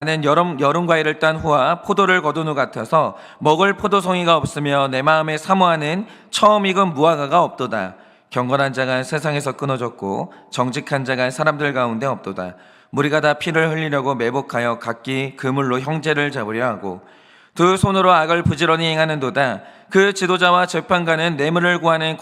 나는 여름 과일을 딴 후와 포도를 거둔 후 같아서 먹을 포도송이가 없으며 내 마음에 사모하는 처음 익은 무화과가 없도다. 경건한 자가 세상에서 끊어졌고 정직한 자가 사람들 가운데 없도다. 무리가 다 피를 흘리려고 매복하여 각기 그물로 형제를 잡으려 하고 두 손으로 악을 부지런히 행하는도다. 그 지도자와 재판관은 뇌물을 구하며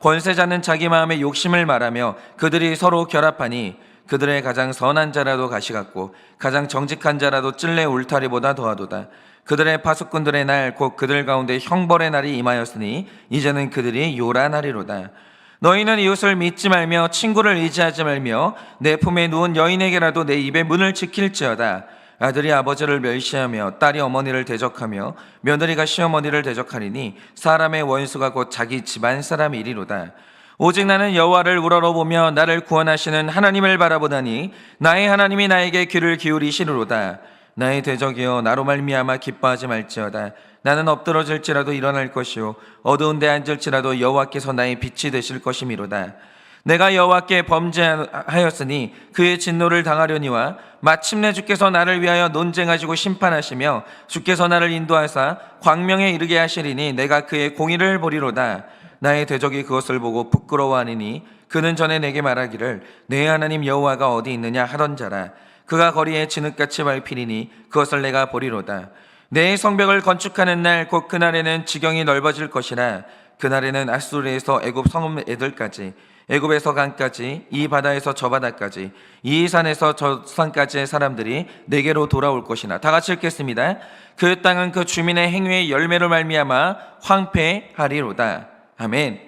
권세자는 자기 마음의 욕심을 말하며 그들이 서로 결합하니 그들의 가장 선한 자라도 가시 같고 가장 정직한 자라도 찔레 울타리보다 더하도다. 그들의 파수꾼들의 날 곧 그들 가운데 형벌의 날이 임하였으니 이제는 그들이 요란하리로다. 너희는 이웃을 믿지 말며 친구를 의지하지 말며 내 품에 누운 여인에게라도 내 입의 문을 지킬지어다. 아들이 아버지를 멸시하며 딸이 어머니를 대적하며 며느리가 시어머니를 대적하리니 사람의 원수가 곧 자기 집안 사람이리로다. 오직 나는 여호와를 우러러보며 나를 구원하시는 하나님을 바라보다니 나의 하나님이 나에게 귀를 기울이시리로다. 나의 대적이여 나로 말미암아 기뻐하지 말지어다. 나는 엎드러질지라도 일어날 것이요 어두운 데 앉을지라도 여호와께서 나의 빛이 되실 것이미로다. 내가 여호와께 범죄하였으니 그의 진노를 당하려니와 마침내 주께서 나를 위하여 논쟁하시고 심판하시며 주께서 나를 인도하사 광명에 이르게 하시리니 내가 그의 공의를 보리로다. 나의 대적이 그것을 보고 부끄러워하니니 그는 전에 내게 말하기를 내 하나님 여호와가 어디 있느냐 하던 자라. 그가 거리에 진흙같이 밟히리니 그것을 내가 보리로다. 내 성벽을 건축하는 날 곧 그날에는 지경이 넓어질 것이라. 그날에는 아수르에서 애굽 성읍 애들까지 애굽에서 강까지 이 바다에서 저 바다까지 이 산에서 저 산까지의 사람들이 내게로 돌아올 것이나. 다 같이 읽겠습니다. 그 땅은 그 주민의 행위의 열매로 말미암아 황폐하리로다. 아멘.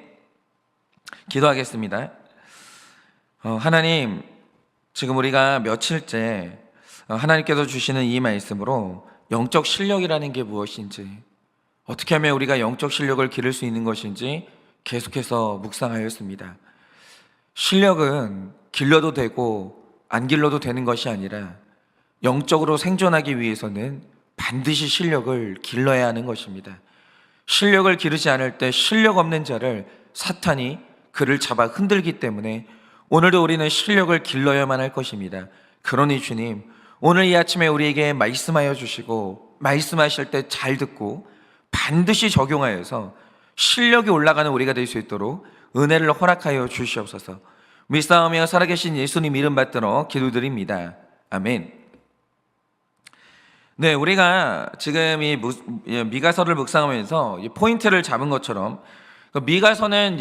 기도하겠습니다. 하나님, 지금 우리가 며칠째 하나님께서 주시는 이 말씀으로 영적 실력이라는 게 무엇인지, 어떻게 하면 우리가 영적 실력을 기를 수 있는 것인지 계속해서 묵상하였습니다. 실력은 길러도 되고 안 길러도 되는 것이 아니라 영적으로 생존하기 위해서는 반드시 실력을 길러야 하는 것입니다. 실력을 기르지 않을 때 실력 없는 자를 사탄이 그를 잡아 흔들기 때문에 오늘도 우리는 실력을 길러야만 할 것입니다. 그러니 주님, 오늘 이 아침에 우리에게 말씀하여 주시고 말씀하실 때 잘 듣고 반드시 적용하여서 실력이 올라가는 우리가 될 수 있도록 은혜를 허락하여 주시옵소서. 믿사오며 살아계신 예수님 이름 받들어 기도드립니다. 아멘. 네, 우리가 지금 이 미가서를 묵상하면서 이 포인트를 잡은 것처럼 미가서는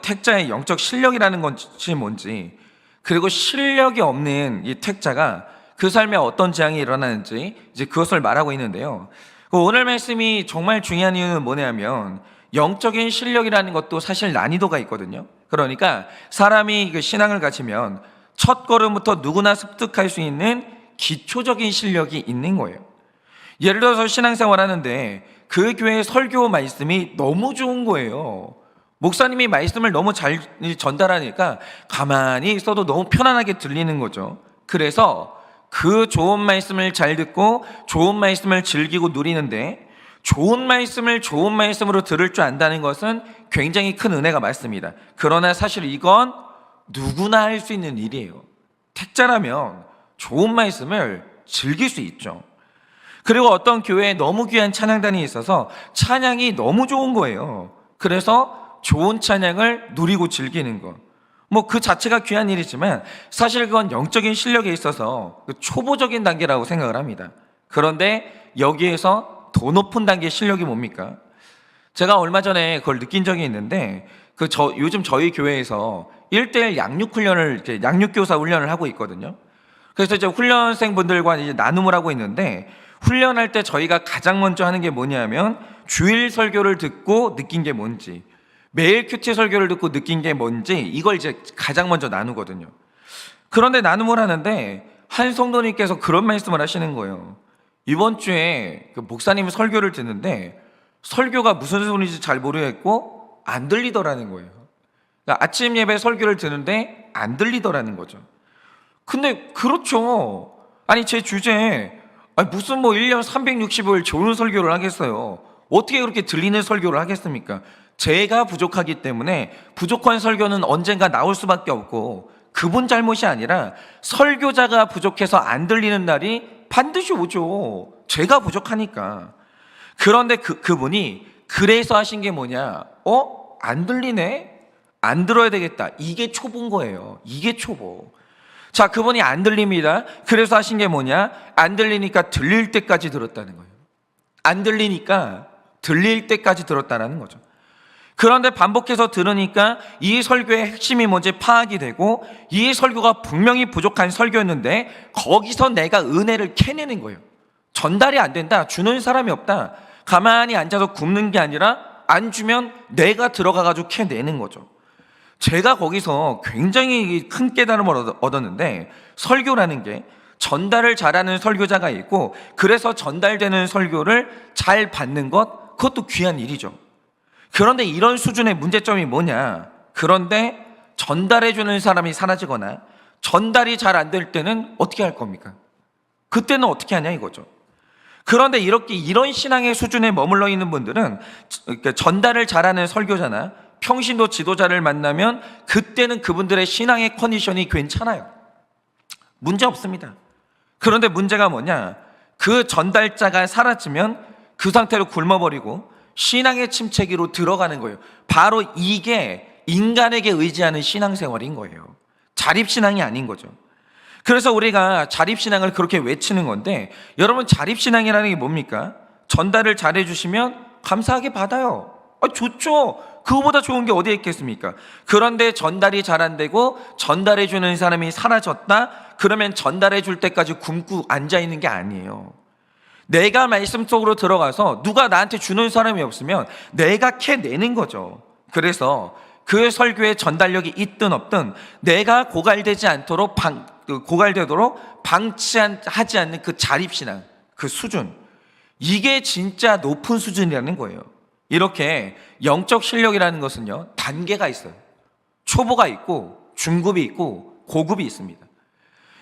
택자의 영적 실력이라는 것이 뭔지, 그리고 실력이 없는 이 택자가 그 삶에 어떤 재앙이 일어나는지 이제 그것을 말하고 있는데요. 오늘 말씀이 정말 중요한 이유는 뭐냐면 영적인 실력이라는 것도 사실 난이도가 있거든요. 그러니까 사람이 신앙을 가지면 첫 걸음부터 누구나 습득할 수 있는 기초적인 실력이 있는 거예요. 예를 들어서 신앙생활 하는데 그 교회의 설교 말씀이 너무 좋은 거예요. 목사님이 말씀을 너무 잘 전달하니까 가만히 있어도 너무 편안하게 들리는 거죠. 그래서 그 좋은 말씀을 잘 듣고 좋은 말씀을 즐기고 누리는데, 좋은 말씀을 좋은 말씀으로 들을 줄 안다는 것은 굉장히 큰 은혜가 맞습니다. 그러나 사실 이건 누구나 할 수 있는 일이에요. 택자라면 좋은 말씀을 즐길 수 있죠. 그리고 어떤 교회에 너무 귀한 찬양단이 있어서 찬양이 너무 좋은 거예요. 그래서 좋은 찬양을 누리고 즐기는 것, 그 자체가 귀한 일이지만 사실 그건 영적인 실력에 있어서 초보적인 단계라고 생각을 합니다. 그런데 여기에서 더 높은 단계의 실력이 뭡니까? 제가 얼마 전에 그걸 느낀 적이 있는데 요즘 저희 교회에서 1:1 양육교사 훈련을 하고 있거든요. 그래서 이제 훈련생분들과 이제 나눔을 하고 있는데, 훈련할 때 저희가 가장 먼저 하는 게 뭐냐면 주일 설교를 듣고 느낀 게 뭔지, 매일 큐티 설교를 듣고 느낀 게 뭔지, 이걸 이제 가장 먼저 나누거든요. 그런데 나눔을 하는데 한 성도님께서 그런 말씀을 하시는 거예요. 이번 주에 그 목사님 설교를 듣는데 설교가 무슨 소리인지 잘 모르겠고 안 들리더라는 거예요. 그러니까 아침 예배 설교를 듣는데 안 들리더라는 거죠. 근데 그렇죠. 아니 제 주제에 무슨 1년 365일 좋은 설교를 하겠어요. 어떻게 그렇게 들리는 설교를 하겠습니까? 제가 부족하기 때문에 부족한 설교는 언젠가 나올 수밖에 없고, 그분 잘못이 아니라 설교자가 부족해서 안 들리는 날이 반드시 오죠. 제가 부족하니까. 그런데 그분이 그래서 하신 게 뭐냐? 안 들리네? 안 들어야 되겠다. 이게 초보인 거예요. 이게 초보. 자, 그분이 안 들립니다. 그래서 하신 게 뭐냐? 안 들리니까 들릴 때까지 들었다는 거예요. 안 들리니까 들릴 때까지 들었다는 거죠. 그런데 반복해서 들으니까 이 설교의 핵심이 뭔지 파악이 되고 이 설교가 분명히 부족한 설교였는데 거기서 내가 은혜를 캐내는 거예요. 전달이 안 된다. 주는 사람이 없다. 가만히 앉아서 굽는 게 아니라 안 주면 내가 들어가가지고 캐내는 거죠. 제가 거기서 굉장히 큰 깨달음을 얻었는데 설교라는 게 전달을 잘하는 설교자가 있고 그래서 전달되는 설교를 잘 받는 것, 그것도 귀한 일이죠. 그런데 이런 수준의 문제점이 뭐냐? 그런데 전달해주는 사람이 사라지거나 전달이 잘 안 될 때는 어떻게 할 겁니까? 그때는 어떻게 하냐 이거죠. 그런데 이런 신앙의 수준에 머물러 있는 분들은 전달을 잘하는 설교자나 평신도 지도자를 만나면 그때는 그분들의 신앙의 컨디션이 괜찮아요. 문제 없습니다. 그런데 문제가 뭐냐? 그 전달자가 사라지면 그 상태로 굶어버리고 신앙의 침체기로 들어가는 거예요. 바로 이게 인간에게 의지하는 신앙생활인 거예요. 자립신앙이 아닌 거죠. 그래서 우리가 자립신앙을 그렇게 외치는 건데 여러분 자립신앙이라는 게 뭡니까? 전달을 잘해주시면 감사하게 받아요. 좋죠. 그거보다 좋은 게 어디에 있겠습니까? 그런데 전달이 잘 안 되고 전달해주는 사람이 사라졌다? 그러면 전달해줄 때까지 굶고 앉아있는 게 아니에요. 내가 말씀 속으로 들어가서 누가 나한테 주는 사람이 없으면 내가 캐내는 거죠. 그래서 그 설교의 전달력이 있든 없든 내가 고갈되도록 방치하지 않는 그 자립신앙, 그 수준, 이게 진짜 높은 수준이라는 거예요. 이렇게 영적 실력이라는 것은요, 단계가 있어요. 초보가 있고 중급이 있고 고급이 있습니다.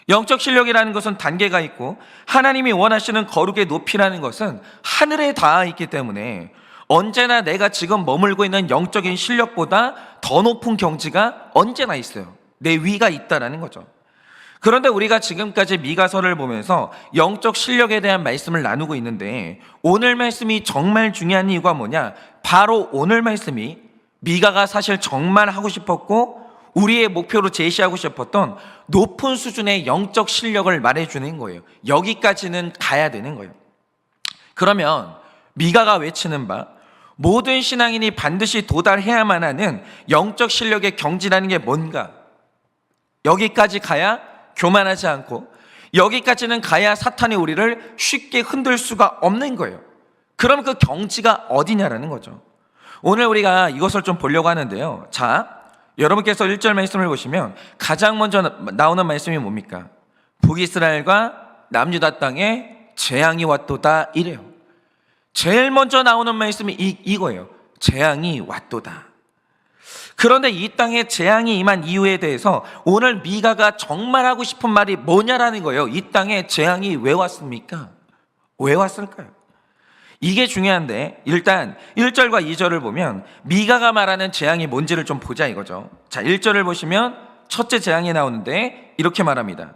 영적 실력이라는 것은 단계가 있고 하나님이 원하시는 거룩의 높이라는 것은 하늘에 닿아 있기 때문에 언제나 내가 지금 머물고 있는 영적인 실력보다 더 높은 경지가 언제나 있어요. 내 위가 있다라는 거죠. 그런데 우리가 지금까지 미가서를 보면서 영적 실력에 대한 말씀을 나누고 있는데 오늘 말씀이 정말 중요한 이유가 뭐냐? 바로 오늘 말씀이 미가가 사실 정말 하고 싶었고 우리의 목표로 제시하고 싶었던 높은 수준의 영적 실력을 말해주는 거예요. 여기까지는 가야 되는 거예요. 그러면 미가가 외치는 바 모든 신앙인이 반드시 도달해야만 하는 영적 실력의 경지라는 게 뭔가? 여기까지 가야 교만하지 않고 여기까지는 가야 사탄이 우리를 쉽게 흔들 수가 없는 거예요. 그럼 그 경지가 어디냐라는 거죠. 오늘 우리가 이것을 좀 보려고 하는데요. 자, 여러분께서 1절 말씀을 보시면 가장 먼저 나오는 말씀이 뭡니까? 북이스라엘과 남유다 땅에 재앙이 왔도다 이래요. 제일 먼저 나오는 말씀이 이거예요. 재앙이 왔도다. 그런데 이 땅에 재앙이 임한 이유에 대해서 오늘 미가가 정말 하고 싶은 말이 뭐냐라는 거예요. 이 땅에 재앙이 왜 왔습니까? 왜 왔을까요? 이게 중요한데 일단 1절과 2절을 보면 미가가 말하는 재앙이 뭔지를 좀 보자 이거죠. 자, 1절을 보시면 첫째 재앙이 나오는데 이렇게 말합니다.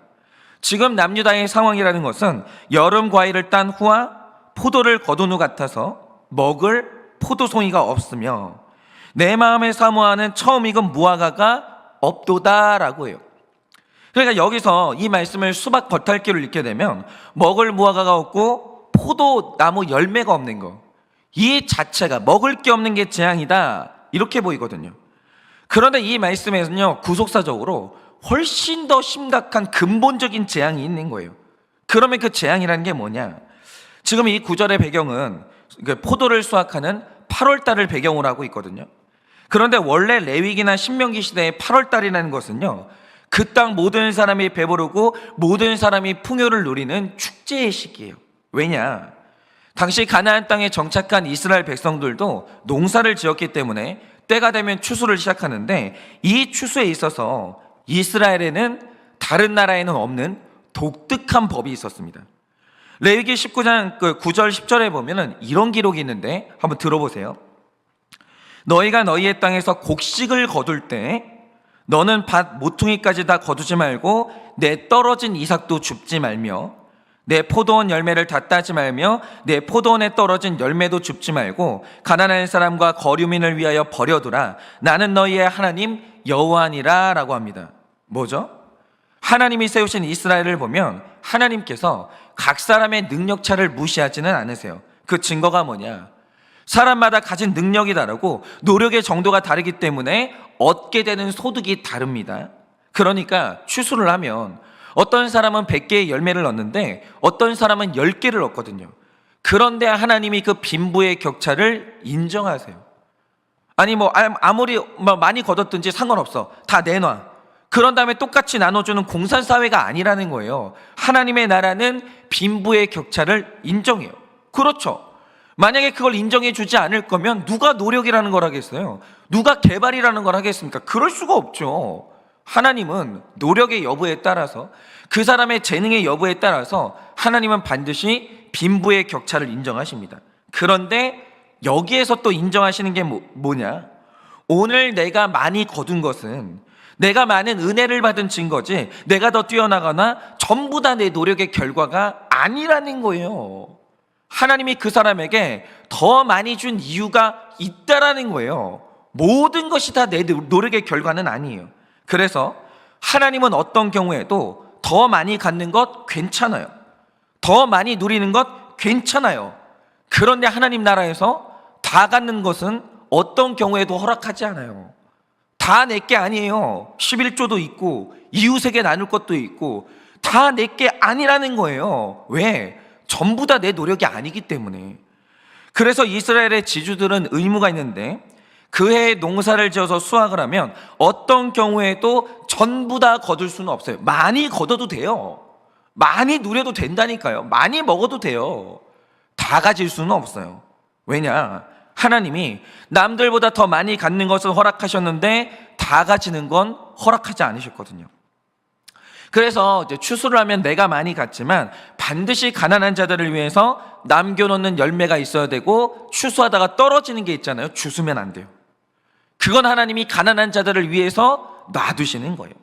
지금 남유다의 상황이라는 것은 여름 과일을 딴 후와 포도를 거둔 후 같아서 먹을 포도송이가 없으며 내 마음에 사모하는 처음 익은 무화과가 없도다라고 해요. 그러니까 여기서 이 말씀을 수박 겉핥기로 읽게 되면 먹을 무화과가 없고 포도나무 열매가 없는 거, 이 자체가 먹을 게 없는 게 재앙이다 이렇게 보이거든요. 그런데 이 말씀에서는요 구속사적으로 훨씬 더 심각한 근본적인 재앙이 있는 거예요. 그러면 그 재앙이라는 게 뭐냐? 지금 이 구절의 배경은 포도를 수확하는 8월달을 배경으로 하고 있거든요. 그런데 원래 레위기나 신명기 시대의 8월달이라는 것은요 그 땅 모든 사람이 배부르고 모든 사람이 풍요를 누리는 축제의 시기예요. 왜냐? 당시 가나안 땅에 정착한 이스라엘 백성들도 농사를 지었기 때문에 때가 되면 추수를 시작하는데 이 추수에 있어서 이스라엘에는 다른 나라에는 없는 독특한 법이 있었습니다. 레위기 19장 9절 10절에 보면은 이런 기록이 있는데 한번 들어보세요. 너희가 너희의 땅에서 곡식을 거둘 때 너는 밭 모퉁이까지 다 거두지 말고 내 떨어진 이삭도 줍지 말며 내 포도원 열매를 다 따지 말며 내 포도원에 떨어진 열매도 줍지 말고 가나안 사람과 거류민을 위하여 버려두라. 나는 너희의 하나님 여호와니라 라고 합니다. 뭐죠? 하나님이 세우신 이스라엘을 보면 하나님께서 각 사람의 능력차를 무시하지는 않으세요. 그 증거가 뭐냐? 사람마다 가진 능력이 다르고 노력의 정도가 다르기 때문에 얻게 되는 소득이 다릅니다. 그러니까 추수를 하면 어떤 사람은 100개의 열매를 얻는데 어떤 사람은 10개를 얻거든요. 그런데 하나님이 그 빈부의 격차를 인정하세요. 아니 아무리 많이 거뒀든지 상관없어. 다 내놔. 그런 다음에 똑같이 나눠주는 공산사회가 아니라는 거예요. 하나님의 나라는 빈부의 격차를 인정해요. 그렇죠. 만약에 그걸 인정해 주지 않을 거면 누가 노력이라는 걸 하겠어요? 누가 개발이라는 걸 하겠습니까? 그럴 수가 없죠. 하나님은 노력의 여부에 따라서 그 사람의 재능의 여부에 따라서 하나님은 반드시 빈부의 격차를 인정하십니다. 그런데 여기에서 또 인정하시는 게 뭐냐? 오늘 내가 많이 거둔 것은 내가 많은 은혜를 받은 증거지 내가 더 뛰어나거나 전부 다 내 노력의 결과가 아니라는 거예요. 하나님이 그 사람에게 더 많이 준 이유가 있다라는 거예요. 모든 것이 다 내 노력의 결과는 아니에요. 그래서 하나님은 어떤 경우에도 더 많이 갖는 것 괜찮아요. 더 많이 누리는 것 괜찮아요. 그런데 하나님 나라에서 다 갖는 것은 어떤 경우에도 허락하지 않아요. 다 내게 아니에요. 11조도 있고 이웃에게 나눌 것도 있고 다 내게 아니라는 거예요. 왜? 전부 다 내 노력이 아니기 때문에. 그래서 이스라엘의 지주들은 의무가 있는데 그 해에 농사를 지어서 수확을 하면 어떤 경우에도 전부 다 거둘 수는 없어요. 많이 거둬도 돼요. 많이 누려도 된다니까요. 많이 먹어도 돼요. 다 가질 수는 없어요. 왜냐? 하나님이 남들보다 더 많이 갖는 것을 허락하셨는데 다 가지는 건 허락하지 않으셨거든요. 그래서 이제 추수를 하면 내가 많이 갖지만 반드시 가난한 자들을 위해서 남겨놓는 열매가 있어야 되고 추수하다가 떨어지는 게 있잖아요. 주스면 안 돼요. 그건 하나님이 가난한 자들을 위해서 놔두시는 거예요.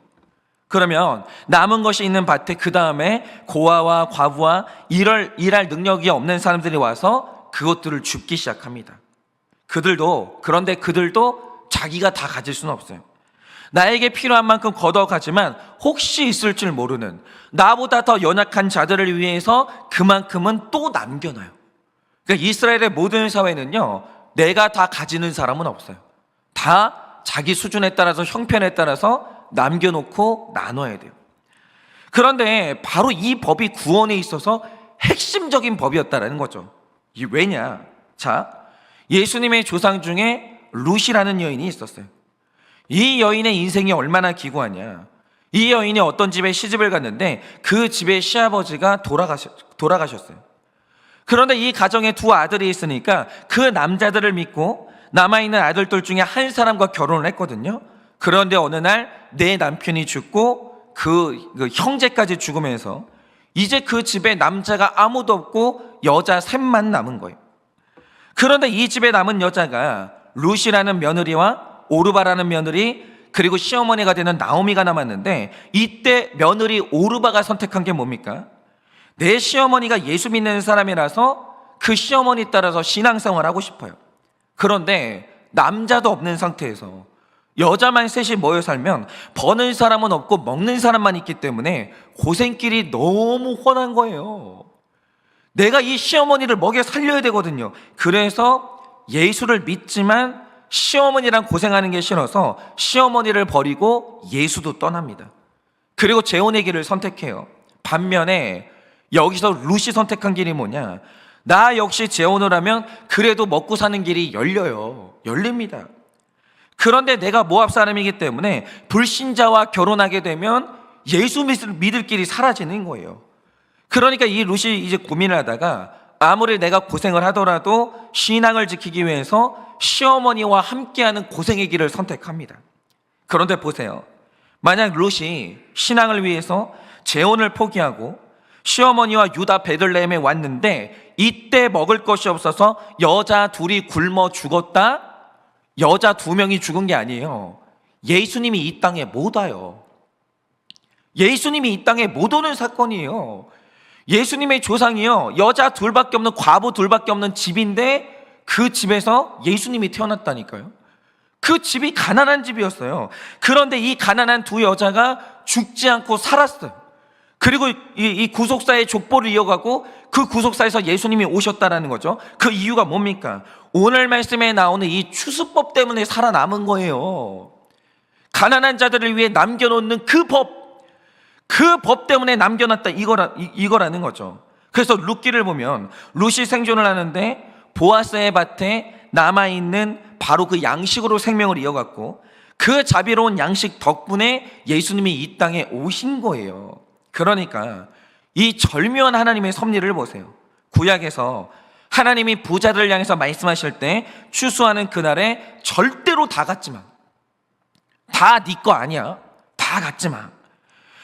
그러면 남은 것이 있는 밭에 그 다음에 고아와 과부와 일할 능력이 없는 사람들이 와서 그것들을 줍기 시작합니다. 그런데 그들도 자기가 다 가질 수는 없어요. 나에게 필요한 만큼 걷어가지만 혹시 있을 줄 모르는 나보다 더 연약한 자들을 위해서 그만큼은 또 남겨놔요. 그러니까 이스라엘의 모든 사회는요, 내가 다 가지는 사람은 없어요. 다 자기 수준에 따라서 형편에 따라서 남겨놓고 나눠야 돼요. 그런데 바로 이 법이 구원에 있어서 핵심적인 법이었다는 거죠. 왜냐? 자, 예수님의 조상 중에 룻이라는 여인이 있었어요. 이 여인의 인생이 얼마나 기구하냐. 이 여인이 어떤 집에 시집을 갔는데 그 집의 시아버지가 돌아가셨어요. 그런데 이 가정에 두 아들이 있으니까 그 남자들을 믿고 남아있는 아들들 중에 한 사람과 결혼을 했거든요. 그런데 어느 날 내 남편이 죽고 그 형제까지 죽으면서 이제 그 집에 남자가 아무도 없고 여자 셋만 남은 거예요. 그런데 이 집에 남은 여자가 룻이라는 며느리와 오르바라는 며느리 그리고 시어머니가 되는 나오미가 남았는데 이때 며느리 오르바가 선택한 게 뭡니까? 내 시어머니가 예수 믿는 사람이라서 그 시어머니 따라서 신앙생활을 하고 싶어요. 그런데 남자도 없는 상태에서 여자만 셋이 모여 살면 버는 사람은 없고 먹는 사람만 있기 때문에 고생길이 너무 훤한 거예요. 내가 이 시어머니를 먹여 살려야 되거든요. 그래서 예수를 믿지만 시어머니랑 고생하는 게 싫어서 시어머니를 버리고 예수도 떠납니다. 그리고 재혼의 길을 선택해요. 반면에 여기서 룻이 선택한 길이 뭐냐? 나 역시 재혼을 하면 그래도 먹고 사는 길이 열립니다. 그런데 내가 모압 사람이기 때문에 불신자와 결혼하게 되면 예수 믿을 길이 사라지는 거예요. 그러니까 이 룻이 이제 고민을 하다가 아무리 내가 고생을 하더라도 신앙을 지키기 위해서 시어머니와 함께하는 고생의 길을 선택합니다. 그런데 보세요. 만약 룻이 신앙을 위해서 재혼을 포기하고 시어머니와 유다 베들레헴에 왔는데 이때 먹을 것이 없어서 여자 둘이 굶어 죽었다? 여자 2명이 죽은 게 아니에요. 예수님이 이 땅에 못 와요. 예수님이 이 땅에 못 오는 사건이에요. 예수님의 조상이요, 여자 둘밖에 없는, 과부 둘밖에 없는 집인데 그 집에서 예수님이 태어났다니까요. 그 집이 가난한 집이었어요. 그런데 이 가난한 두 여자가 죽지 않고 살았어요. 그리고 이 구속사의 족보를 이어가고 그 구속사에서 예수님이 오셨다라는 거죠. 그 이유가 뭡니까? 오늘 말씀에 나오는 이 추수법 때문에 살아남은 거예요. 가난한 자들을 위해 남겨놓는 그 법 때문에 남겨놨다, 이거라는 거죠. 그래서 룻기를 보면 룻이 생존을 하는데 보아스의 밭에 남아있는 바로 그 양식으로 생명을 이어갔고, 그 자비로운 양식 덕분에 예수님이 이 땅에 오신 거예요. 그러니까 이 절묘한 하나님의 섭리를 보세요. 구약에서 하나님이 부자들을 향해서 말씀하실 때 추수하는 그날에 절대로 다 갖지 마, 다 네 거 아니야, 다 갖지 마,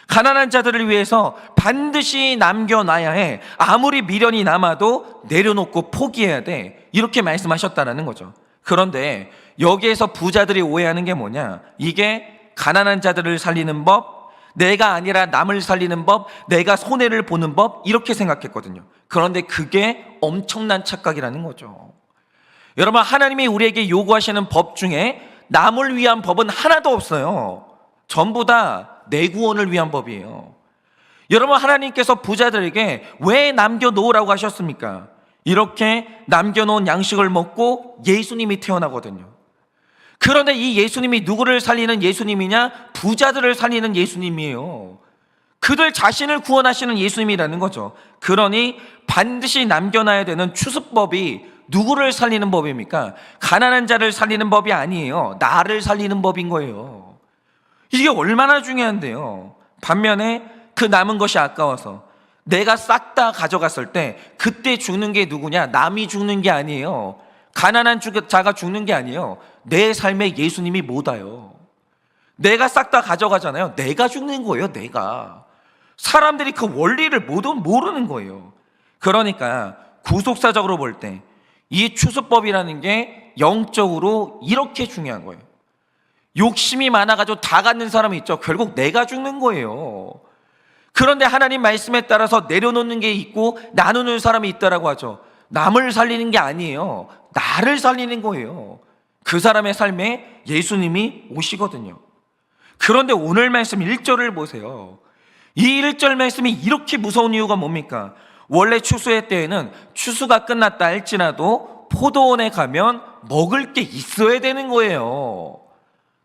가난한 자들을 위해서 반드시 남겨놔야 해, 아무리 미련이 남아도 내려놓고 포기해야 돼, 이렇게 말씀하셨다는 거죠. 그런데 여기에서 부자들이 오해하는 게 뭐냐, 이게 가난한 자들을 살리는 법, 내가 아니라 남을 살리는 법, 내가 손해를 보는 법, 이렇게 생각했거든요. 그런데 그게 엄청난 착각이라는 거죠. 여러분, 하나님이 우리에게 요구하시는 법 중에 남을 위한 법은 하나도 없어요. 전부 다 내 구원을 위한 법이에요. 여러분, 하나님께서 부자들에게 왜 남겨놓으라고 하셨습니까? 이렇게 남겨놓은 양식을 먹고 예수님이 태어나거든요. 그런데 이 예수님이 누구를 살리는 예수님이냐? 부자들을 살리는 예수님이에요. 그들 자신을 구원하시는 예수님이라는 거죠. 그러니 반드시 남겨놔야 되는 추수법이 누구를 살리는 법입니까? 가난한 자를 살리는 법이 아니에요. 나를 살리는 법인 거예요. 이게 얼마나 중요한데요. 반면에 그 남은 것이 아까워서 내가 싹 다 가져갔을 때 그때 죽는 게 누구냐? 남이 죽는 게 아니에요. 가난한 자가 죽는 게 아니에요. 내 삶에 예수님이 못 와요. 내가 싹 다 가져가잖아요. 내가 죽는 거예요. 내가. 사람들이 그 원리를 모르는 거예요. 그러니까 구속사적으로 볼 때 이 추수법이라는 게 영적으로 이렇게 중요한 거예요. 욕심이 많아가지고 다 갖는 사람이 있죠. 결국 내가 죽는 거예요. 그런데 하나님 말씀에 따라서 내려놓는 게 있고 나누는 사람이 있다라고 하죠. 남을 살리는 게 아니에요. 나를 살리는 거예요. 그 사람의 삶에 예수님이 오시거든요. 그런데 오늘 말씀 1절을 보세요. 이 1절 말씀이 이렇게 무서운 이유가 뭡니까? 원래 추수의 때에는 추수가 끝났다 할지라도 포도원에 가면 먹을 게 있어야 되는 거예요.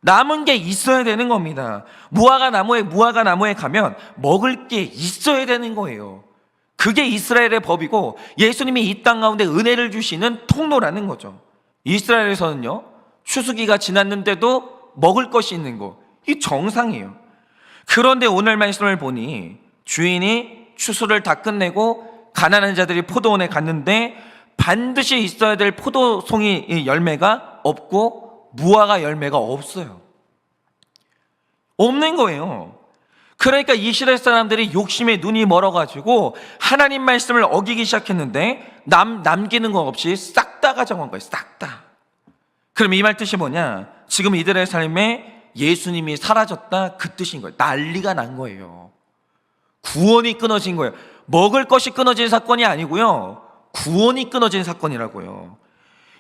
남은 게 있어야 되는 겁니다. 무화과 나무에 가면 먹을 게 있어야 되는 거예요. 그게 이스라엘의 법이고 예수님이 이 땅 가운데 은혜를 주시는 통로라는 거죠. 이스라엘에서는요, 추수기가 지났는데도 먹을 것이 있는 거, 이 정상이에요. 그런데 오늘 말씀을 보니 주인이 추수를 다 끝내고 가난한 자들이 포도원에 갔는데 반드시 있어야 될 포도송이 열매가 없고 무화과 열매가 없어요. 없는 거예요. 그러니까 이스라엘 사람들이 욕심에 눈이 멀어가지고 하나님 말씀을 어기기 시작했는데 남기는 거 없이 싹 다 가져간 거예요. 싹 다. 그럼 이 말 뜻이 뭐냐? 지금 이들의 삶에 예수님이 사라졌다, 그 뜻인 거예요. 난리가 난 거예요. 구원이 끊어진 거예요. 먹을 것이 끊어진 사건이 아니고요, 구원이 끊어진 사건이라고요.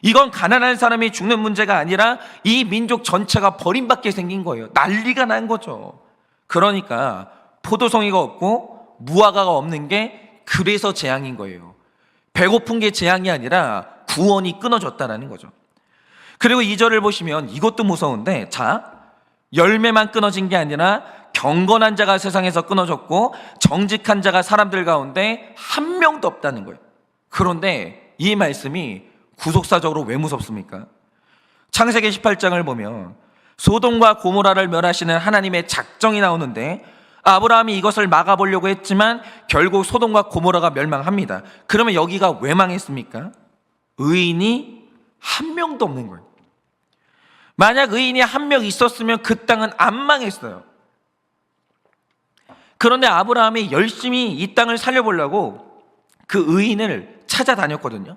이건 가난한 사람이 죽는 문제가 아니라 이 민족 전체가 버림받게 생긴 거예요. 난리가 난 거죠. 그러니까 포도송이가 없고 무화과가 없는 게 그래서 재앙인 거예요. 배고픈 게 재앙이 아니라 구원이 끊어졌다는 거죠. 그리고 2절을 보시면 이것도 무서운데, 자, 열매만 끊어진 게 아니라 경건한 자가 세상에서 끊어졌고 정직한 자가 사람들 가운데 한 명도 없다는 거예요. 그런데 이 말씀이 구속사적으로 왜 무섭습니까? 창세기 18장을 보면 소돔과 고모라를 멸하시는 하나님의 작정이 나오는데 아브라함이 이것을 막아보려고 했지만 결국 소돔과 고모라가 멸망합니다. 그러면 여기가 왜 망했습니까? 의인이 한 명도 없는 거예요. 만약 의인이 한 명 있었으면 그 땅은 안 망했어요. 그런데 아브라함이 열심히 이 땅을 살려보려고 그 의인을 찾아다녔거든요.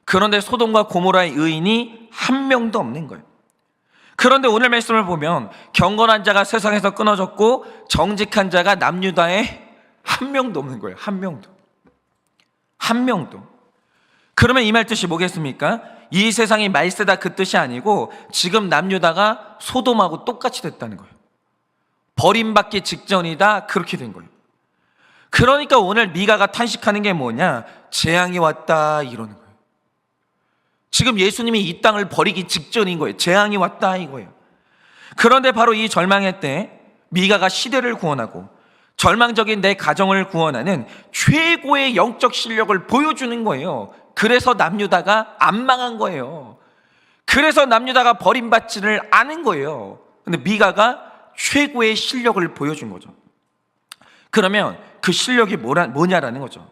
그런데 소돔과 고모라의 의인이 한 명도 없는 거예요. 그런데 오늘 말씀을 보면 경건한 자가 세상에서 끊어졌고 정직한 자가 남유다에 한 명도 없는 거예요. 한 명도. 한 명도. 그러면 이 말 뜻이 뭐겠습니까? 이 세상이 말세다 그 뜻이 아니고 지금 남유다가 소돔하고 똑같이 됐다는 거예요. 버림받기 직전이다, 그렇게 된 거예요. 그러니까 오늘 미가가 탄식하는 게 뭐냐? 재앙이 왔다, 이러는 거예요. 지금 예수님이 이 땅을 버리기 직전인 거예요. 재앙이 왔다, 이거예요. 그런데 바로 이 절망의 때 미가가 시대를 구원하고 절망적인 내 가정을 구원하는 최고의 영적 실력을 보여주는 거예요. 그래서 남유다가 안 망한 거예요. 그래서 남유다가 버림받지를 않은 거예요. 근데 미가가 최고의 실력을 보여준 거죠. 그러면 그 실력이 뭐냐라는 거죠.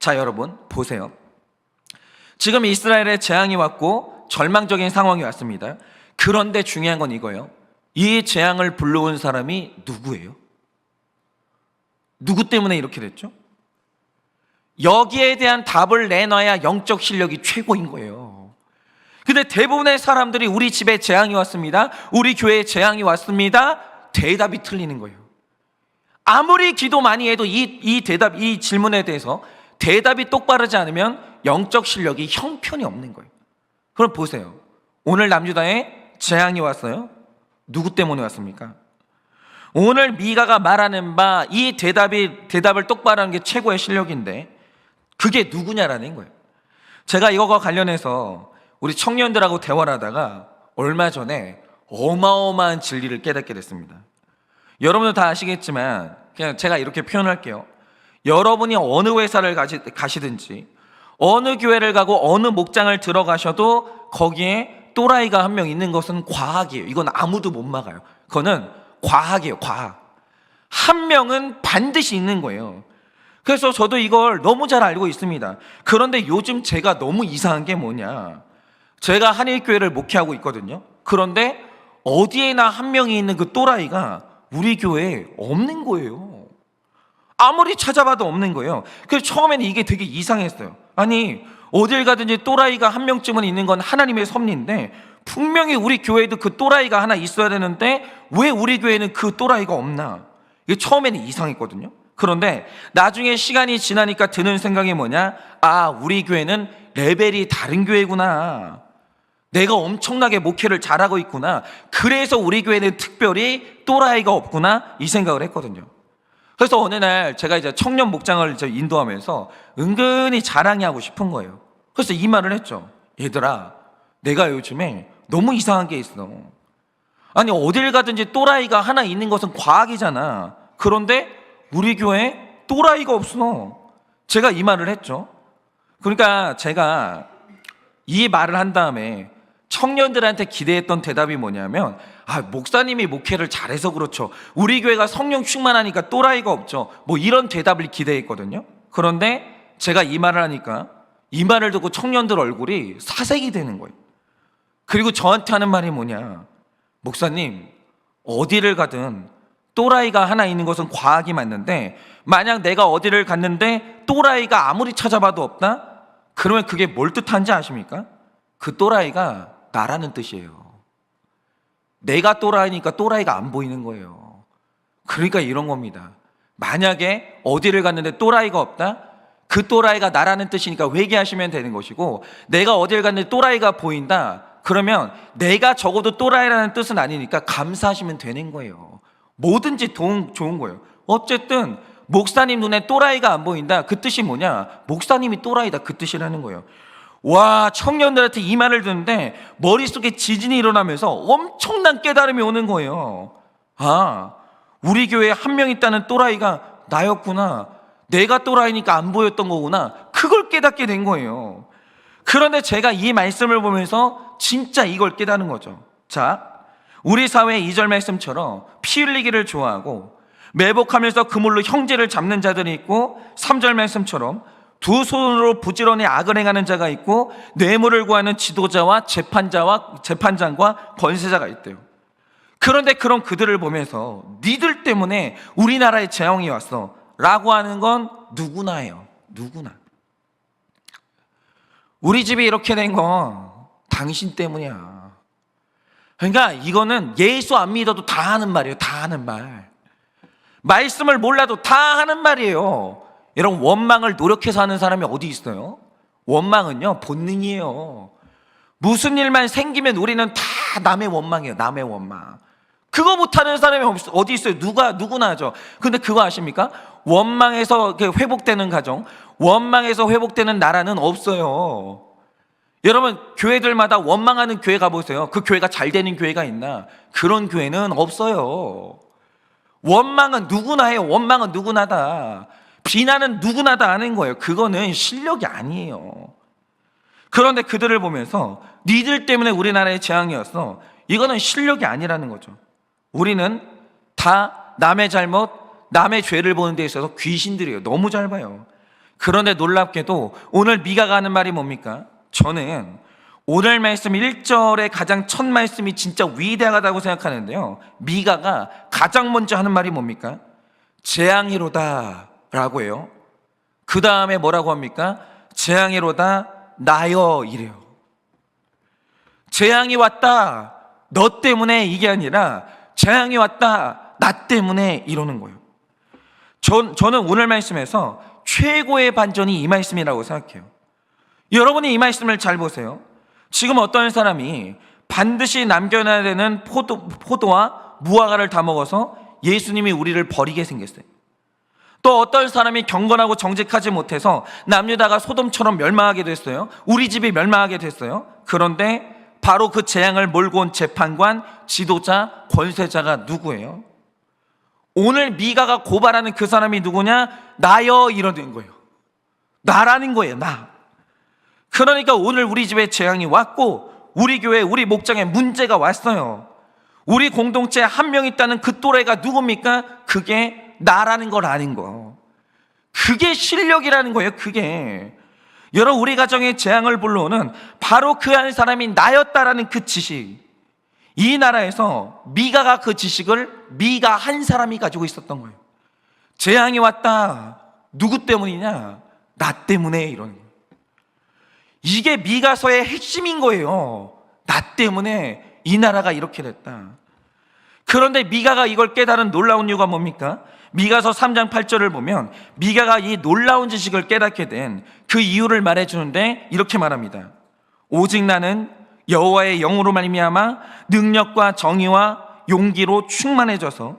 자, 여러분 보세요. 지금 이스라엘에 재앙이 왔고 절망적인 상황이 왔습니다. 그런데 중요한 건 이거예요. 이 재앙을 불러온 사람이 누구예요? 누구 때문에 이렇게 됐죠? 여기에 대한 답을 내놔야 영적 실력이 최고인 거예요. 근데 대부분의 사람들이 우리 집에 재앙이 왔습니다, 우리 교회에 재앙이 왔습니다, 대답이 틀리는 거예요. 아무리 기도 많이 해도 이 질문에 대해서 대답이 똑바르지 않으면 영적 실력이 형편이 없는 거예요. 그럼 보세요. 오늘 남유다에 재앙이 왔어요. 누구 때문에 왔습니까? 오늘 미가가 말하는 바 이 대답을 똑바로 하는 게 최고의 실력인데 그게 누구냐라는 거예요. 제가 이거와 관련해서 우리 청년들하고 대화를 하다가 얼마 전에 어마어마한 진리를 깨닫게 됐습니다. 여러분도 다 아시겠지만 그냥 제가 이렇게 표현할게요. 여러분이 어느 회사를 가시든지 어느 교회를 가고 어느 목장을 들어가셔도 거기에 또라이가 한 명 있는 것은 과학이에요. 이건 아무도 못 막아요. 그거는 과학이에요. 과학. 한 명은 반드시 있는 거예요. 그래서 저도 이걸 너무 잘 알고 있습니다. 그런데 요즘 제가 너무 이상한 게 뭐냐, 제가 한일교회를 목회하고 있거든요. 그런데 어디에나 한 명이 있는 그 또라이가 우리 교회에 없는 거예요. 아무리 찾아봐도 없는 거예요. 그래서 처음에는 이게 되게 이상했어요. 아니 어딜 가든지 또라이가 한 명쯤은 있는 건 하나님의 섭리인데 분명히 우리 교회에도 그 또라이가 하나 있어야 되는데 왜 우리 교회는 그 또라이가 없나? 이게 처음에는 이상했거든요. 그런데 나중에 시간이 지나니까 드는 생각이 뭐냐? 아, 우리 교회는 레벨이 다른 교회구나. 내가 엄청나게 목회를 잘하고 있구나. 그래서 우리 교회는 특별히 또라이가 없구나, 이 생각을 했거든요. 그래서 어느 날 제가 이제 청년 목장을 인도하면서 은근히 자랑이 하고 싶은 거예요. 그래서 이 말을 했죠. 얘들아, 내가 요즘에 너무 이상한 게 있어. 아니 어딜 가든지 또라이가 하나 있는 것은 과학이잖아. 그런데 우리 교회에 또라이가 없어. 제가 이 말을 했죠. 그러니까 제가 이 말을 한 다음에 청년들한테 기대했던 대답이 뭐냐면, 아, 목사님이 목회를 잘해서 그렇죠, 우리 교회가 성령 충만하니까 또라이가 없죠, 뭐 이런 대답을 기대했거든요. 그런데 제가 이 말을 하니까 이 말을 듣고 청년들 얼굴이 사색이 되는 거예요. 그리고 저한테 하는 말이 뭐냐, 목사님 어디를 가든 또라이가 하나 있는 것은 과학이 맞는데 만약 내가 어디를 갔는데 또라이가 아무리 찾아봐도 없다? 그러면 그게 뭘 뜻하는지 아십니까? 그 또라이가 나라는 뜻이에요. 내가 또라이니까 또라이가 안 보이는 거예요. 그러니까 이런 겁니다. 만약에 어디를 갔는데 또라이가 없다? 그 또라이가 나라는 뜻이니까 회개하시면 되는 것이고, 내가 어디를 갔는데 또라이가 보인다? 그러면 내가 적어도 또라이라는 뜻은 아니니까 감사하시면 되는 거예요. 뭐든지 좋은 거예요. 어쨌든 목사님 눈에 또라이가 안 보인다, 그 뜻이 뭐냐? 목사님이 또라이다, 그 뜻이라는 거예요. 와, 청년들한테 이 말을 듣는데 머릿속에 지진이 일어나면서 엄청난 깨달음이 오는 거예요. 아, 우리 교회에 한 명 있다는 또라이가 나였구나. 내가 또라이니까 안 보였던 거구나. 그걸 깨닫게 된 거예요. 그런데 제가 이 말씀을 보면서 진짜 이걸 깨닫는 거죠. 자, 우리 사회의 2절 말씀처럼 피 흘리기를 좋아하고 매복하면서 그물로 형제를 잡는 자들이 있고, 3절 말씀처럼 두 손으로 부지런히 악을 행하는 자가 있고, 뇌물을 구하는 지도자와 재판장과 권세자가 있대요. 그런데 그런 그들을 보면서 니들 때문에 우리나라에 재앙이 왔어 라고 하는 건 누구나예요. 누구나. 우리 집이 이렇게 된 건 당신 때문이야. 그러니까 이거는 예수 안 믿어도 다 하는 말이에요. 다 하는 말. 말씀을 몰라도 다 하는 말이에요. 여러분, 원망을 노력해서 하는 사람이 어디 있어요? 원망은요, 본능이에요. 무슨 일만 생기면 우리는 다 남의 원망이에요. 남의 원망. 그거 못하는 사람이 어디 있어요? 누구나 하죠. 근데 그거 아십니까? 원망에서 회복되는 가정, 원망에서 회복되는 나라는 없어요. 여러분, 교회들마다 원망하는 교회 가보세요. 그 교회가 잘 되는 교회가 있나? 그런 교회는 없어요. 원망은 누구나 해요. 원망은 누구나다. 비난은 누구나 다 하는 거예요. 그거는 실력이 아니에요. 그런데 그들을 보면서 니들 때문에 우리나라의 재앙이었어. 이거는 실력이 아니라는 거죠. 우리는 다 남의 잘못, 남의 죄를 보는 데 있어서 귀신들이에요. 너무 잘 봐요. 그런데 놀랍게도 오늘 미가가 하는 말이 뭡니까? 저는 오늘 말씀 1절의 가장 첫 말씀이 진짜 위대하다고 생각하는데요, 미가가 가장 먼저 하는 말이 뭡니까? 재앙이로다 라고 해요. 그 다음에 뭐라고 합니까? 재앙이로다 나여 이래요. 재앙이 왔다 너 때문에 이게 아니라 재앙이 왔다 나 때문에 이러는 거예요. 저는 오늘 말씀에서 최고의 반전이 이 말씀이라고 생각해요. 여러분이 이 말씀을 잘 보세요. 지금 어떤 사람이 반드시 남겨놔야 되는 포도와 무화과를 다 먹어서 예수님이 우리를 버리게 생겼어요. 또 어떤 사람이 경건하고 정직하지 못해서 남유다가 소돔처럼 멸망하게 됐어요. 우리 집이 멸망하게 됐어요. 그런데 바로 그 재앙을 몰고 온 재판관, 지도자, 권세자가 누구예요? 오늘 미가가 고발하는 그 사람이 누구냐? 나여 이러는 거예요. 나라는 거예요. 나. 그러니까 오늘 우리 집에 재앙이 왔고 우리 교회, 우리 목장에 문제가 왔어요. 우리 공동체에 한 명 있다는 그 또래가 누굽니까? 그게 나라는 걸 아는 거. 그게 실력이라는 거예요. 그게. 여러분, 우리 가정에 재앙을 불러오는 바로 그 한 사람이 나였다라는 그 지식. 이 나라에서 미가가 그 지식을 미가 한 사람이 가지고 있었던 거예요. 재앙이 왔다. 누구 때문이냐? 나 때문에 이러는 거예요. 이게 미가서의 핵심인 거예요. 나 때문에 이 나라가 이렇게 됐다. 그런데 미가가 이걸 깨달은 놀라운 이유가 뭡니까? 미가서 3장 8절을 보면 미가가 이 놀라운 지식을 깨닫게 된 그 이유를 말해주는데 이렇게 말합니다. 오직 나는 여호와의 영으로 말미암아 능력과 정의와 용기로 충만해져서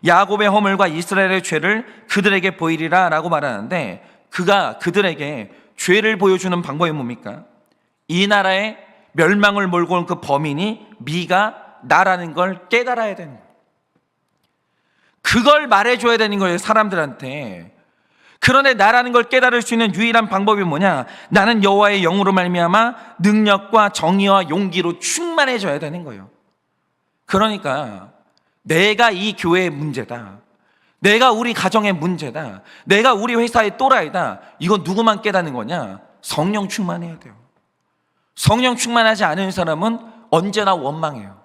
야곱의 허물과 이스라엘의 죄를 그들에게 보이리라 라고 말하는데, 그가 그들에게 죄를 보여주는 방법이 뭡니까? 이 나라의 멸망을 몰고 온 그 범인이 미가 나라는 걸 깨달아야 되는 거예요. 그걸 말해줘야 되는 거예요, 사람들한테. 그런데 나라는 걸 깨달을 수 있는 유일한 방법이 뭐냐? 나는 여호와의 영으로 말미암아 능력과 정의와 용기로 충만해져야 되는 거예요. 그러니까 내가 이 교회의 문제다, 내가 우리 가정의 문제다, 내가 우리 회사의 또라이다, 이건 누구만 깨닫는 거냐? 성령 충만해야 돼요. 성령 충만하지 않은 사람은 언제나 원망해요.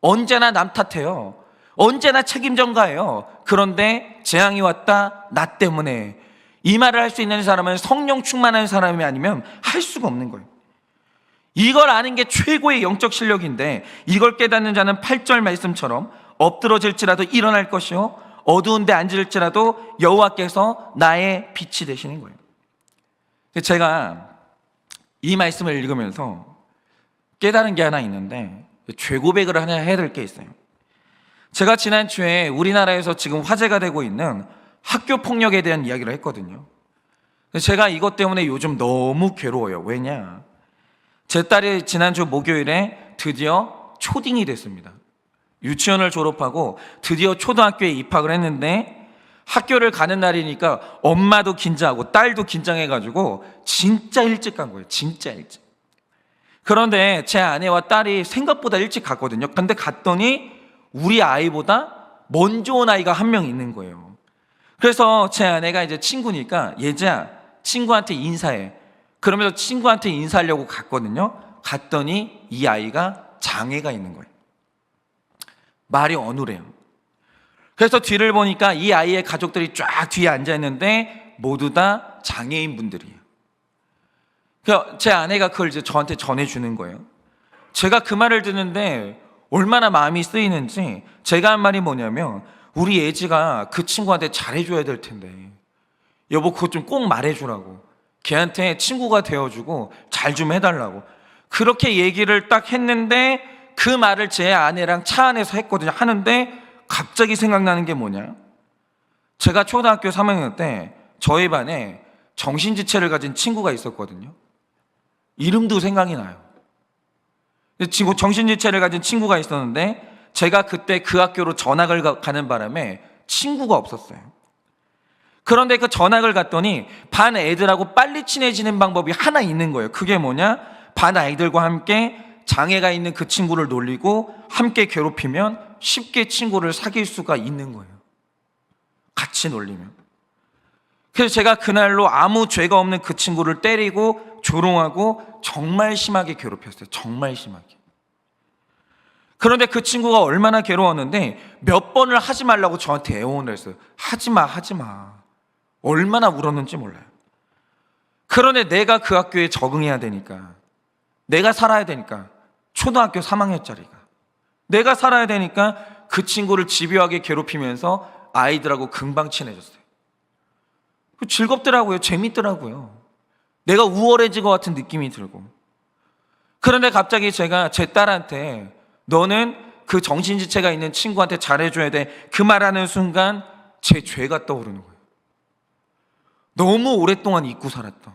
언제나 남 탓해요. 언제나 책임 전가해요. 그런데 재앙이 왔다 나 때문에, 이 말을 할 수 있는 사람은 성령 충만한 사람이 아니면 할 수가 없는 거예요. 이걸 아는 게 최고의 영적 실력인데, 이걸 깨닫는 자는 8절 말씀처럼 엎드러질지라도 일어날 것이요 어두운 데 앉을지라도 여호와께서 나의 빛이 되시는 거예요. 제가 이 말씀을 읽으면서 깨달은 게 하나 있는데, 죄 고백을 하나 해야 될 게 있어요. 제가 지난주에 우리나라에서 지금 화제가 되고 있는 학교 폭력에 대한 이야기를 했거든요. 제가 이것 때문에 요즘 너무 괴로워요. 왜냐? 제 딸이 지난주 목요일에 드디어 초딩이 됐습니다. 유치원을 졸업하고 드디어 초등학교에 입학을 했는데, 학교를 가는 날이니까 엄마도 긴장하고 딸도 긴장해가지고 진짜 일찍 간 거예요. 진짜 일찍. 그런데 제 아내와 딸이 생각보다 일찍 갔거든요. 근데 갔더니 우리 아이보다 먼저 온 아이가 한 명 있는 거예요. 그래서 제 아내가 이제 친구니까 얘자 친구한테 인사해. 그러면서 친구한테 인사하려고 갔거든요. 갔더니 이 아이가 장애가 있는 거예요. 말이 어눌해요. 그래서 뒤를 보니까 이 아이의 가족들이 쫙 뒤에 앉아 있는데 모두 다 장애인 분들이에요. 그래서 제 아내가 그걸 이제 저한테 전해주는 거예요. 제가 그 말을 듣는데 얼마나 마음이 쓰이는지 제가 한 말이 뭐냐면, 우리 예지가 그 친구한테 잘해줘야 될 텐데 여보 그것 좀 꼭 말해주라고, 걔한테 친구가 되어주고 잘 좀 해달라고 그렇게 얘기를 딱 했는데, 그 말을 제 아내랑 차 안에서 했거든요. 하는데 갑자기 생각나는 게 뭐냐, 제가 초등학교 3학년 때 저희 반에 정신지체를 가진 친구가 있었거든요. 이름도 생각이 나요. 친구, 정신지체를 가진 친구가 있었는데 제가 그때 그 학교로 전학을 가는 바람에 친구가 없었어요. 그런데 그 전학을 갔더니 반 애들하고 빨리 친해지는 방법이 하나 있는 거예요. 그게 뭐냐, 반 아이들과 함께 장애가 있는 그 친구를 놀리고 함께 괴롭히면 쉽게 친구를 사귈 수가 있는 거예요. 같이 놀리면. 그래서 제가 그날로 아무 죄가 없는 그 친구를 때리고 조롱하고 정말 심하게 괴롭혔어요. 정말 심하게. 그런데 그 친구가 얼마나 괴로웠는데 몇 번을 하지 말라고 저한테 애원을 했어요. 하지마 하지마. 얼마나 울었는지 몰라요. 그런데 내가 그 학교에 적응해야 되니까, 내가 살아야 되니까, 초등학교 3학년짜리가 내가 살아야 되니까 그 친구를 집요하게 괴롭히면서 아이들하고 금방 친해졌어요. 즐겁더라고요. 재밌더라고요. 내가 우월해진 것 같은 느낌이 들고. 그런데 갑자기 제가 제 딸한테 너는 그 정신지체가 있는 친구한테 잘해줘야 돼, 그 말하는 순간 제 죄가 떠오르는 거예요. 너무 오랫동안 잊고 살았던,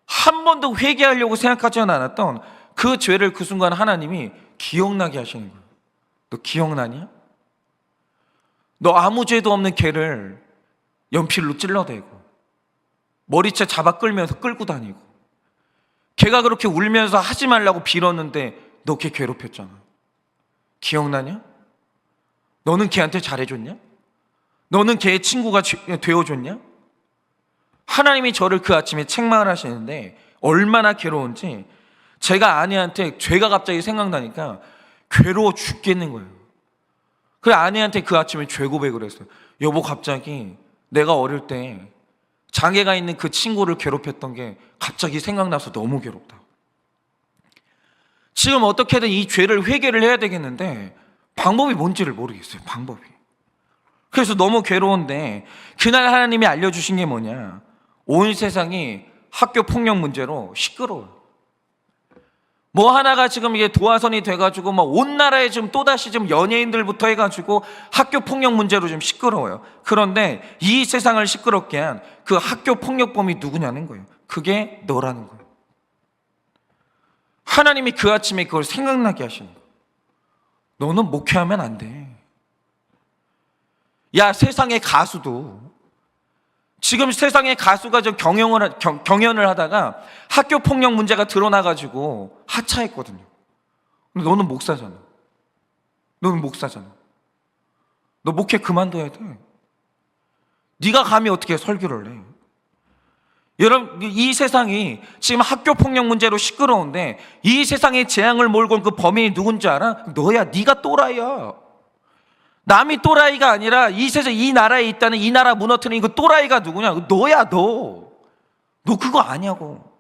한 번도 회개하려고 생각하지는 않았던 그 죄를 그 순간 하나님이 기억나게 하시는 거예요. 너 기억나냐? 너 아무 죄도 없는 걔를 연필로 찔러대고 머리채 잡아 끌면서 끌고 다니고, 걔가 그렇게 울면서 하지 말라고 빌었는데 너 걔 괴롭혔잖아. 기억나냐? 너는 걔한테 잘해줬냐? 너는 걔의 친구가 되어줬냐? 하나님이 저를 그 아침에 책망을 하시는데 얼마나 괴로운지, 제가 아내한테 죄가 갑자기 생각나니까 괴로워 죽겠는 거예요. 그래 아내한테 그 아침에 죄 고백을 했어요. 여보 갑자기 내가 어릴 때 장애가 있는 그 친구를 괴롭혔던 게 갑자기 생각나서 너무 괴롭다. 지금 어떻게든 이 죄를 회개를 해야 되겠는데 방법이 뭔지를 모르겠어요. 방법이. 그래서 너무 괴로운데 그날 하나님이 알려주신 게 뭐냐, 온 세상이 학교 폭력 문제로 시끄러워요. 뭐 하나가 지금 이게 도화선이 돼가지고 막 온 나라에 지금 또다시 지금 연예인들부터 해가지고 학교 폭력 문제로 좀 시끄러워요. 그런데 이 세상을 시끄럽게 한 그 학교 폭력범이 누구냐는 거예요. 그게 너라는 거예요. 하나님이 그 아침에 그걸 생각나게 하시는 거예요. 너는 목회하면 안 돼. 야, 세상의 가수도, 지금 세상의 가수가 저 경연을 하다가 학교 폭력 문제가 드러나가지고 하차했거든요. 근데 너는 목사잖아. 너는 목사잖아. 너 목회 그만둬야 돼. 네가 감히 어떻게 설교를 해? 여러분, 이 세상이 지금 학교 폭력 문제로 시끄러운데 이 세상에 재앙을 몰고 온 그 범인이 누군지 알아? 너야. 네가 또라이야. 남이 또라이가 아니라 이 세상, 이 나라에 있다는, 이 나라 무너뜨리는 그 또라이가 누구냐? 너야. 너 그거 아냐고.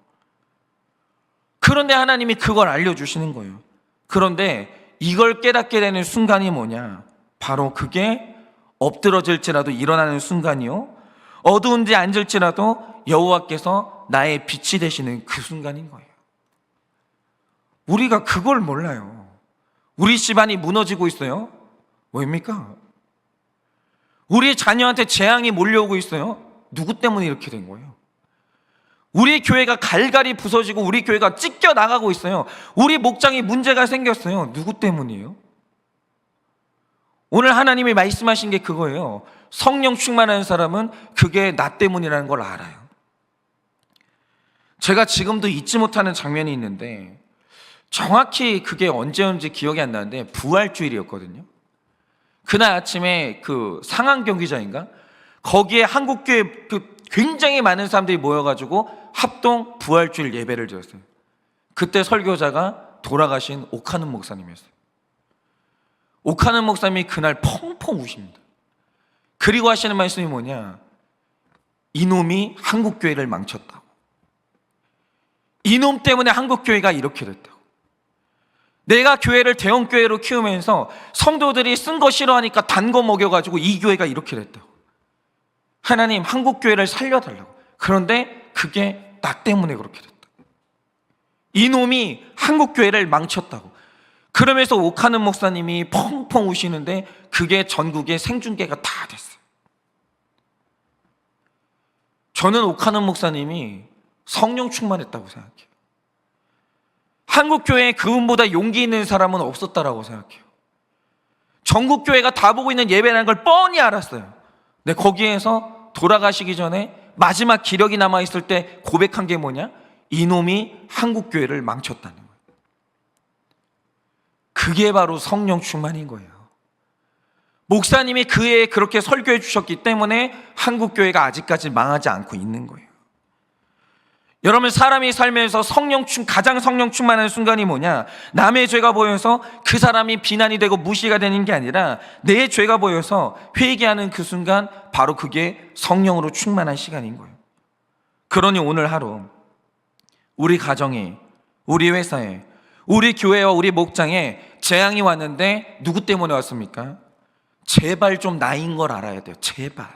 그런데 하나님이 그걸 알려주시는 거예요. 그런데 이걸 깨닫게 되는 순간이 뭐냐, 바로 그게 엎드러질지라도 일어나는 순간이요, 어두운 데 앉을지라도 여호와께서 나의 빛이 되시는 그 순간인 거예요. 우리가 그걸 몰라요. 우리 집안이 무너지고 있어요. 왜입니까? 우리 자녀한테 재앙이 몰려오고 있어요. 누구 때문에 이렇게 된 거예요? 우리 교회가 갈갈이 부서지고 우리 교회가 찢겨 나가고 있어요. 우리 목장이 문제가 생겼어요. 누구 때문이에요? 오늘 하나님이 말씀하신 게 그거예요. 성령 충만한 사람은 그게 나 때문이라는 걸 알아요. 제가 지금도 잊지 못하는 장면이 있는데, 정확히 그게 언제였는지 기억이 안 나는데 부활주일이었거든요. 그날 아침에 그 상암 경기장인가? 거기에 한국교회 그 굉장히 많은 사람들이 모여가지고 합동 부활주일 예배를 드렸어요. 그때 설교자가 돌아가신 오카는 목사님이었어요. 오카는 목사님이 그날 펑펑 우십니다. 그리고 하시는 말씀이 뭐냐, 이놈이 한국교회를 망쳤다고. 이놈 때문에 한국교회가 이렇게 됐다고. 내가 교회를 대형 교회로 키우면서 성도들이 쓴 거 싫어하니까 단 거 먹여가지고 이 교회가 이렇게 됐다고. 하나님, 한국 교회를 살려달라고. 그런데 그게 나 때문에 그렇게 됐다. 이놈이 한국 교회를 망쳤다고. 그러면서 옥하는 목사님이 펑펑 우시는데 그게 전국의 생중계가 다 됐어요. 저는 옥하는 목사님이 성령 충만했다고 생각해요. 한국 교회에 그분보다 용기 있는 사람은 없었다라고 생각해요. 전국 교회가 다 보고 있는 예배라는 걸 뻔히 알았어요. 근데 거기에서 돌아가시기 전에 마지막 기력이 남아있을 때 고백한 게 뭐냐? 이놈이 한국 교회를 망쳤다는 거예요. 그게 바로 성령 충만인 거예요. 목사님이 그 해에 그렇게 설교해 주셨기 때문에 한국 교회가 아직까지 망하지 않고 있는 거예요. 여러분, 사람이 살면서 가장 성령 충만한 순간이 뭐냐? 남의 죄가 보여서 그 사람이 비난이 되고 무시가 되는 게 아니라 내 죄가 보여서 회개하는 그 순간, 바로 그게 성령으로 충만한 시간인 거예요. 그러니 오늘 하루 우리 가정에, 우리 회사에, 우리 교회와 우리 목장에 재앙이 왔는데 누구 때문에 왔습니까? 제발 좀 나인 걸 알아야 돼요. 제발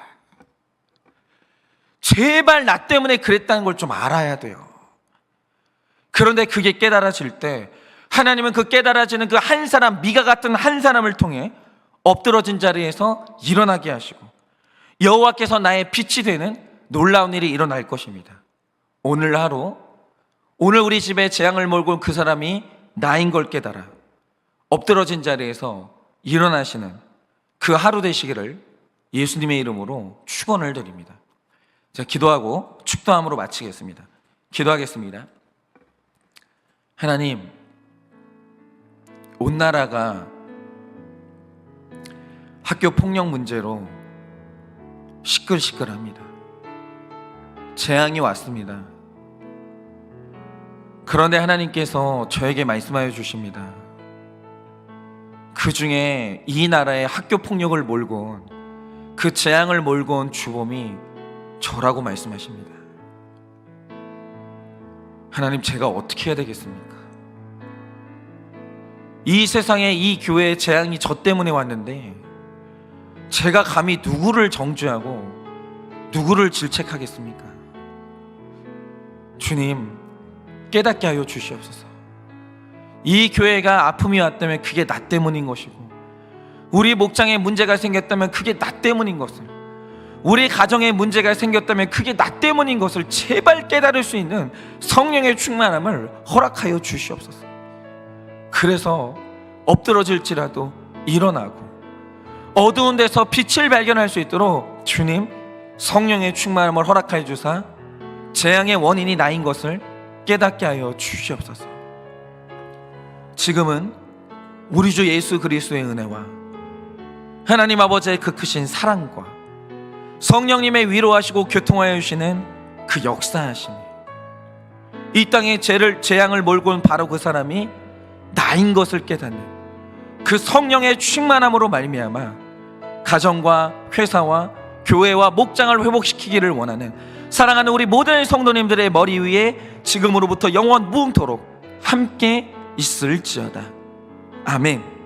나 때문에 그랬다는 걸 좀 알아야 돼요. 그런데 그게 깨달아질 때 하나님은 그 깨달아지는 그 한 사람, 미가 같은 한 사람을 통해 엎드러진 자리에서 일어나게 하시고 여호와께서 나의 빛이 되는 놀라운 일이 일어날 것입니다. 오늘 하루, 오늘 우리 집에 재앙을 몰고 온 그 사람이 나인 걸 깨달아 엎드러진 자리에서 일어나시는 그 하루 되시기를 예수님의 이름으로 축원을 드립니다. 제가 기도하고 축도함으로 마치겠습니다. 기도하겠습니다. 하나님, 온 나라가 학교 폭력 문제로 시끌시끌합니다. 재앙이 왔습니다. 그런데 하나님께서 저에게 말씀하여 주십니다. 그 중에 이 나라의 학교 폭력을 몰고 온, 그 재앙을 몰고 온 주범이 저라고 말씀하십니다. 하나님, 제가 어떻게 해야 되겠습니까? 이 세상에, 이 교회에 재앙이 저 때문에 왔는데 제가 감히 누구를 정죄하고 누구를 질책하겠습니까? 주님, 깨닫게 하여 주시옵소서. 이 교회가 아픔이 왔다면 그게 나 때문인 것이고, 우리 목장에 문제가 생겼다면 그게 나 때문인 것을, 우리 가정에 문제가 생겼다면 그게 나 때문인 것을 제발 깨달을 수 있는 성령의 충만함을 허락하여 주시옵소서. 그래서 엎드러질지라도 일어나고 어두운 데서 빛을 발견할 수 있도록 주님, 성령의 충만함을 허락하여 주사 재앙의 원인이 나인 것을 깨닫게 하여 주시옵소서. 지금은 우리 주 예수 그리스도의 은혜와 하나님 아버지의 그 크신 사랑과 성령님의 위로하시고 교통하여 주시는 그 역사하심이, 이 땅에 재앙을 몰고 온 바로 그 사람이 나인 것을 깨닫는 그 성령의 충만함으로 말미암아 가정과 회사와 교회와 목장을 회복시키기를 원하는 사랑하는 우리 모든 성도님들의 머리 위에 지금으로부터 영원 무궁토록 함께 있을지어다. 아멘.